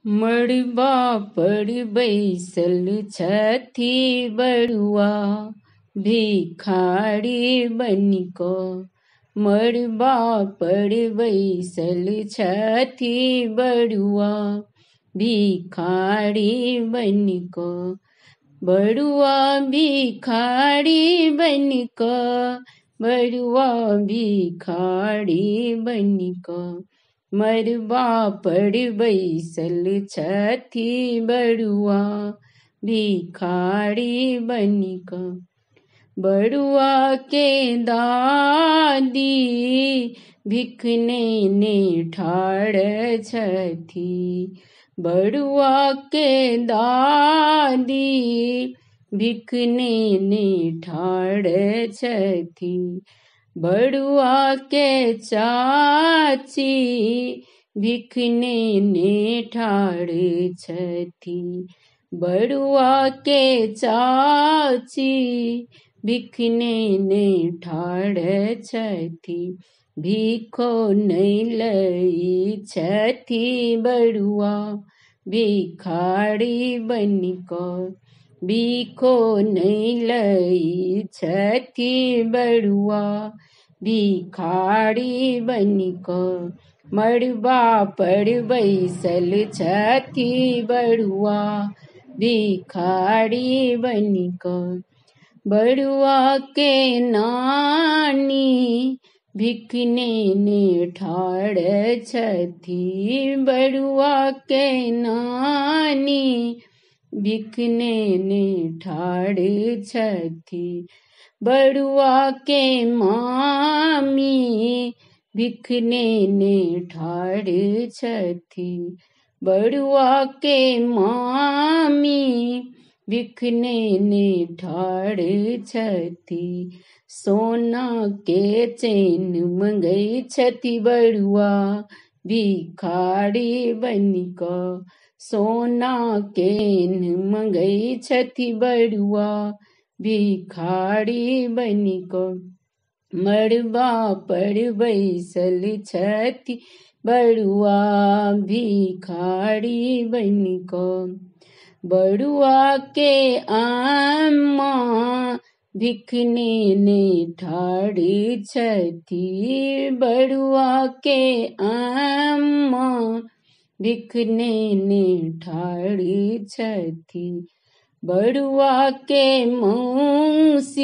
मड़बा पर बैसल छथी बड़ुआ भिखारी बनिको। मड़बा पर बैसल छथी बड़ुआ भिखारी बनिको। बड़ुआ भिखारी बनिको, बड़ुआ भिखारी बनिको। मड़बा पर बैसल छथी बड़ुआ भिखारी बनिको। बड़ुआ के दादी भिख नेने ठाड़ छथी। बड़ुआ के दादी भिख नेने ठाड़ छथी। बड़ुआ के चाची भिख नेने ठाड़ छथी। बड़ुआ के चाची भिख नेने ठाड़ छथी। भिखो नहीं लई छथी बड़ुआ भिखारी बनिको। भिखो नहीं लई छथी बड़ुआ भिखारी बनिको। मड़बा पर बैसल छथी बड़ुआ भिखारी बनिको। बड़ुआ के नानी भिख नेने ठाड़ छथी। बड़ुआ के नानी भिख नेने ठाड़ छथी। बड़ुआ के मामी भिख नेने ठाड़ छथी। बड़ुआ के मामी भिख नेने ठाड़ छथी। सोना के चैन मंगई छथी बड़ुआ भिखारी बनिको। सोना के मंगई छथी बड़ुआ भिखारी बनिको। मड़बा पर बैसल छथी बड़ुआ भिखारी बनिको। बड़ुआ के अम्मा भिख नेने ठाड़ छथी। बड़ुआ के अम्मा भिख नेने ठाड़ छथी। बड़ुआ के मौसी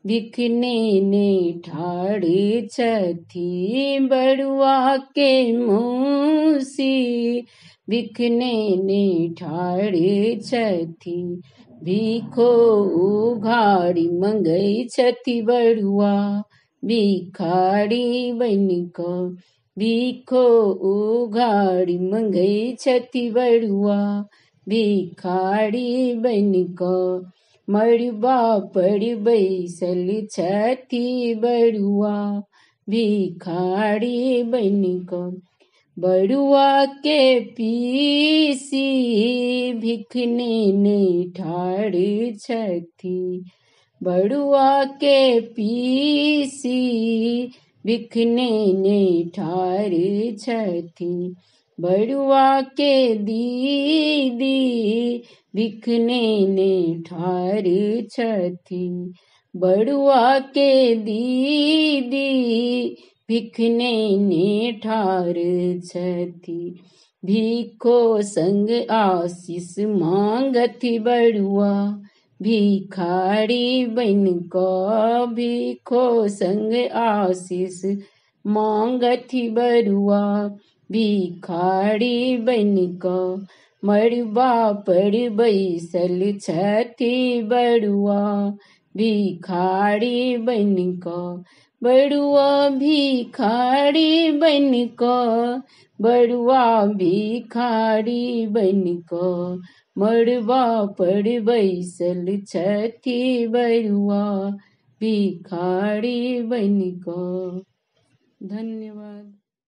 भिख नेने ठाड़ छथी। बड़ुआ के मौसी भिख नेने ठाड़ छथी। भिखो उघाड़ी मंगई छथी बड़ुआ भिखारी बनिको। भिखो उघाड़ी मंगई छथी बड़ुआ भिखारी बनिको। मड़बा पर बैसल छथी बड़ुआ भिखारी बनिको। बड़ुआ के पीसी भिख नेने ठाड़ छथी। बड़ुआ के पीसी भिख नेने ठाड़ छथी। बड़ुआ के दीदी भिख नेने ठाड़ छथी। बड़ुआ के दीदी भिख नेने ठाड़ छथी। भिखो संग आशीष मांगथी बड़ुआ भिखारी बनिको। भिखो संग आशीष मांगथी बड़ुआ भिखारी बनिको। मड़बा पर बैसल छथी बड़ुआ भिखारी बनिको। बड़ुआ भिखारी बनिको। बड़ुआ भिखारी बनिको। मड़बा पर बैसल छथी बड़ुआ भिखारी बनिको। धन्यवाद।